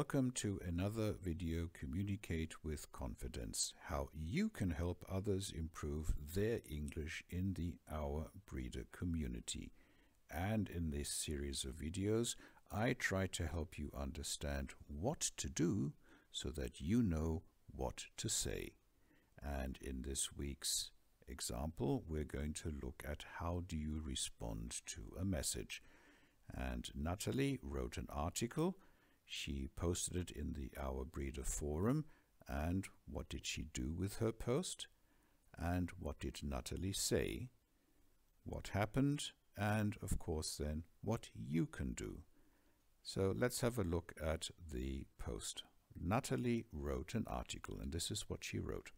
welcome to another video, Communicate with Confidence, how you can help others improve their English in the Our Breeder community. And in this series of videos, I try to help you understand what to do so that you know what to say. And in this week's example, we're going to look at how do you respond to a message. And Natalie wrote an article. She posted it in the Our Breeder forum. And what did she do with her post? And what did Natalie say? What happened? And of course then what you can do. So let's have a look at the post. Natalie wrote an article, and this is what she wrote.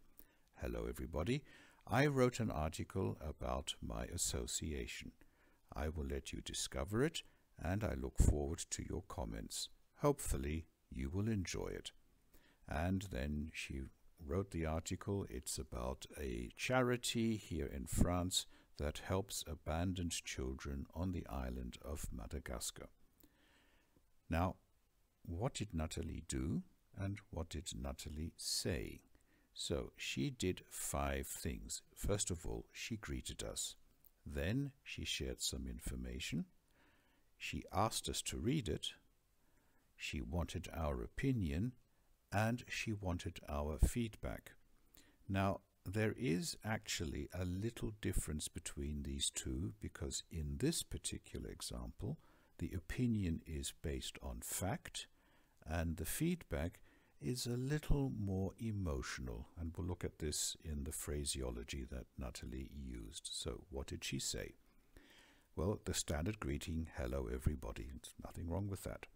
Hello everybody. I wrote an article about my association. I will let you discover it, and I look forward to your comments. Hopefully you will enjoy it. And then she wrote the article. It's about a charity here in France that helps abandoned children on the island of Madagascar. Now, what did Natalie do and what did Natalie say? So she did 5 things. First of all, she greeted us. Then she shared some information. She asked us to read it. She wanted our opinion, and she wanted our feedback. Now, there is actually a little difference between these two, because in this particular example, the opinion is based on fact, and the feedback is a little more emotional. And we'll look at this in the phraseology that Natalie used. So what did she say? Well, the standard greeting, hello everybody. There's nothing wrong with that.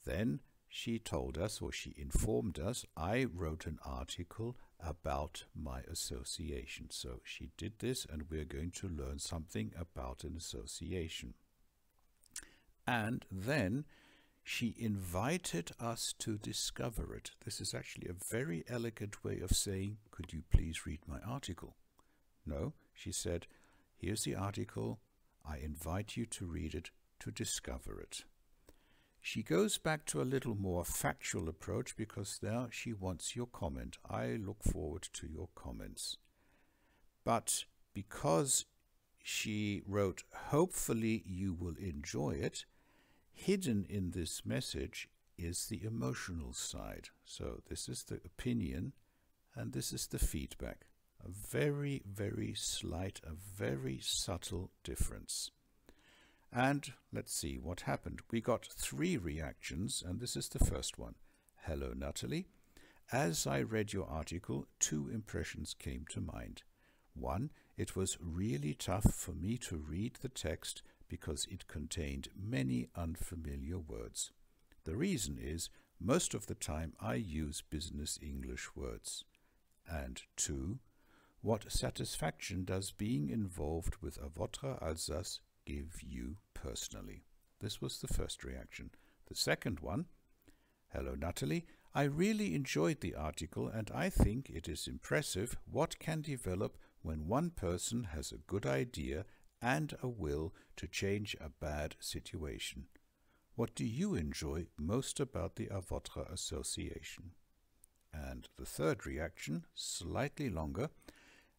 Then she told us, or she informed us, I wrote an article about my association. So she did this, and we're going to learn something about an association. And then she invited us to discover it. This is actually a very elegant way of saying, could you please read my article? No, she said, here's the article. I invite you to read it, to discover it. She goes back to a little more factual approach because now she wants your comment. I look forward to your comments. But because she wrote, hopefully you will enjoy it, hidden in this message is the emotional side. So this is the opinion and this is the feedback. A very, very slight, a very subtle difference. And let's see what happened. We got 3 reactions, and this is the first one. Hello, Natalie. As I read your article, 2 impressions came to mind. 1, it was really tough for me to read the text because it contained many unfamiliar words. The reason is, most of the time I use business English words. And 2, what satisfaction does being involved with A Votre Alsace give you personally? This was the first reaction. The second one, hello Natalie, I really enjoyed the article and I think it is impressive what can develop when one person has a good idea and a will to change a bad situation. What do you enjoy most about the A Votre Association? And the third reaction, slightly longer,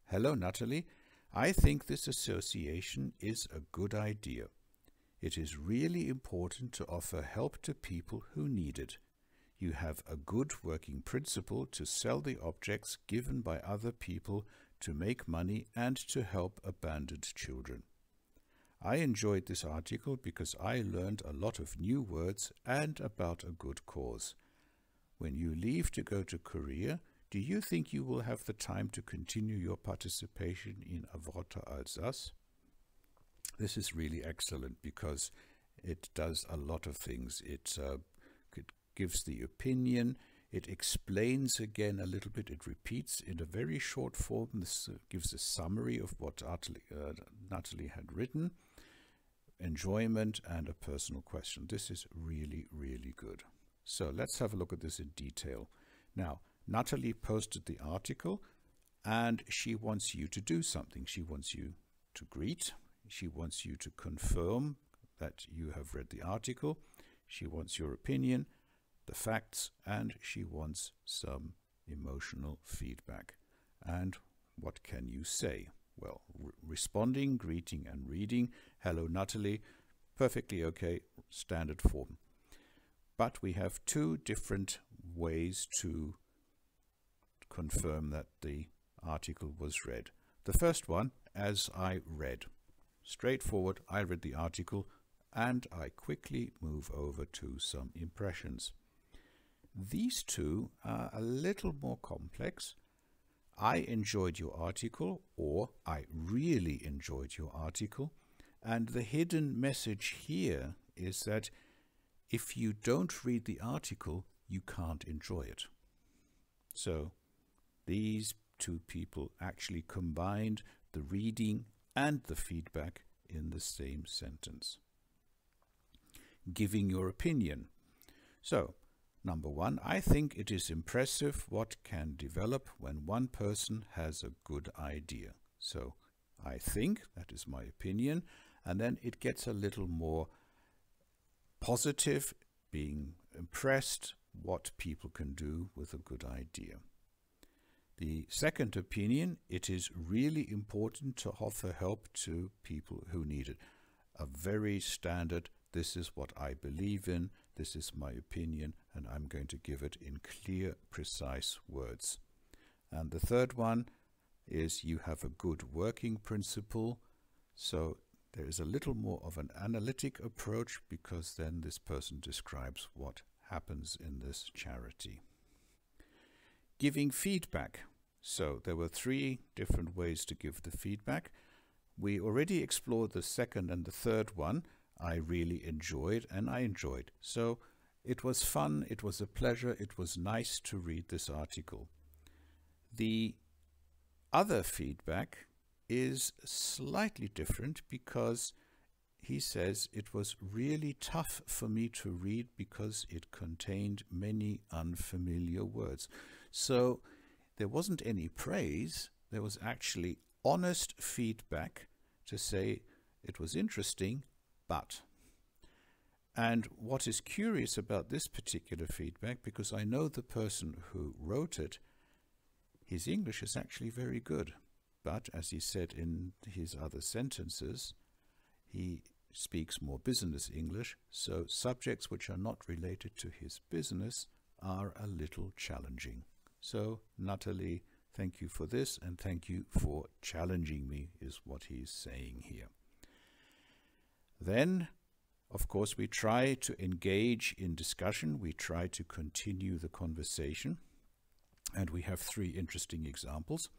hello Natalie, I think this association is a good idea. It is really important to offer help to people who need it. You have a good working principle to sell the objects given by other people to make money and to help abandoned children. I enjoyed this article because I learned a lot of new words and about a good cause. When you leave to go to Korea, do you think you will have the time to continue your participation in A Votre Alsace? This is really excellent because it does a lot of things. It gives the opinion, it explains again a little bit, it repeats in a very short form. This gives a summary of what Natalie had written, enjoyment and a personal question. This is really, really good. So let's have a look at this in detail. Now, Natalie posted the article and she wants you to do something. She wants you to greet. She wants you to confirm that you have read the article. She wants your opinion. the facts, and she wants some emotional feedback. And what can you say? Well, responding, greeting and reading. Hello, Natalie. Perfectly okay, standard form. But we have two different ways to confirm that the article was read. The first one, as I read. Straightforward, I read the article and I quickly move over to some impressions. These two are a little more complex. I enjoyed your article, or I really enjoyed your article, and the hidden message here is that if you don't read the article, you can't enjoy it. So these two people actually combined the reading and the feedback in the same sentence. Giving your opinion. So, number one, I think it is impressive what can develop when one person has a good idea. So, I think, that is my opinion, and then it gets a little more positive, being impressed what people can do with a good idea. The second opinion, it is really important to offer help to people who need it. A very standard, this is what I believe in, this is my opinion, and I'm going to give it in clear, precise words. And the third one is you have a good working principle. So there is a little more of an analytic approach, because then this person describes what happens in this charity. Giving feedback. So there were three different ways to give the feedback. We already explored the second and the third one. I really enjoyed, and I enjoyed. So it was fun, it was a pleasure, it was nice to read this article. The other feedback is slightly different, because he says it was really tough for me to read because it contained many unfamiliar words. So there wasn't any praise, there was actually honest feedback to say it was interesting, but. And what is curious about this particular feedback, because I know the person who wrote it, his English is actually very good. But as he said in his other sentences, he speaks more business English, so subjects which are not related to his business are a little challenging. So, Natalie, thank you for this, and thank you for challenging me, is what he's saying here. Then, of course, we try to engage in discussion. We try to continue the conversation. And we have three interesting examples.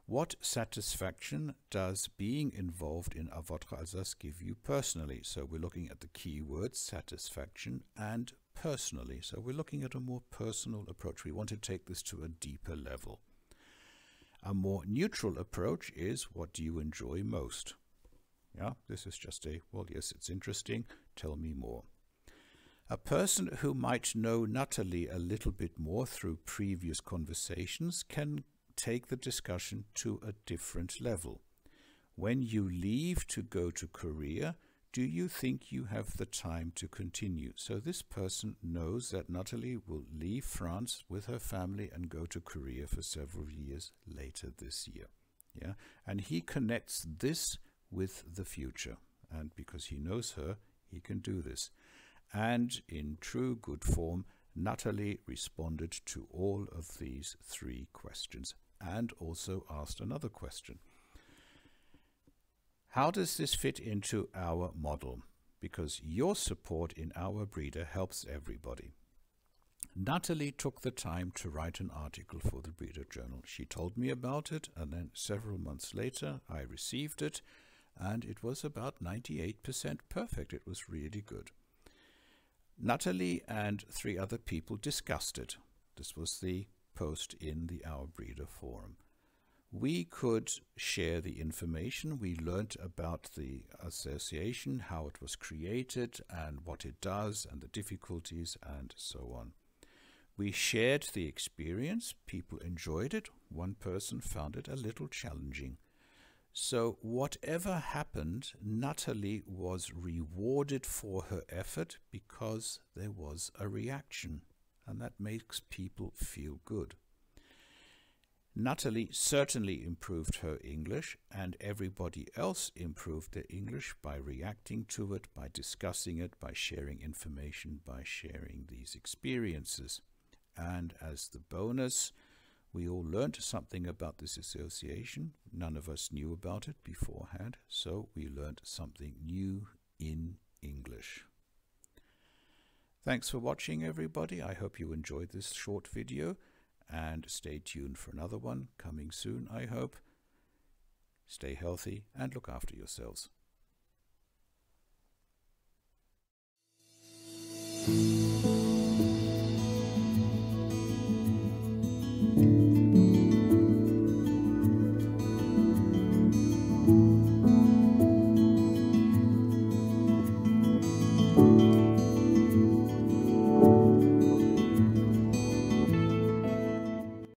What satisfaction does being involved in A Votre Alsace give you personally? So we're looking at the key words, satisfaction and personally. So we're looking at a more personal approach. We want to take this to a deeper level. A more neutral approach is, what do you enjoy most? Yeah, this is just a, well, yes, it's interesting. Tell me more. A person who might know Natalie a little bit more through previous conversations can take the discussion to a different level. When you leave to go to Korea, do you think you have the time to continue? So this person knows that Natalie will leave France with her family and go to Korea for several years later this year. Yeah, and he connects this with the future. And because he knows her, he can do this. And in true good form, Natalie responded to all of these three questions and also asked another question. How does this fit into our model? Because your support in Our Breeder helps everybody. Natalie took the time to write an article for the Breeder Journal. She told me about it, and then several months later I received it, and it was about 98% perfect. It was really good. Natalie and three other people discussed it. This was the post in the Our Breeder forum. We could share the information. We learned about the association, how it was created and what it does and the difficulties and so on. We shared the experience. People enjoyed it. One person found it a little challenging. So whatever happened, Natalie was rewarded for her effort because there was a reaction. and that makes people feel good. Natalie certainly improved her English, and everybody else improved their English by reacting to it, by discussing it, by sharing information, by sharing these experiences. And as the bonus, we all learned something about this association. None of us knew about it beforehand, so we learned something new in English. Thanks for watching, everybody. I hope you enjoyed this short video, and stay tuned for another one coming soon, I hope. Stay healthy and look after yourselves.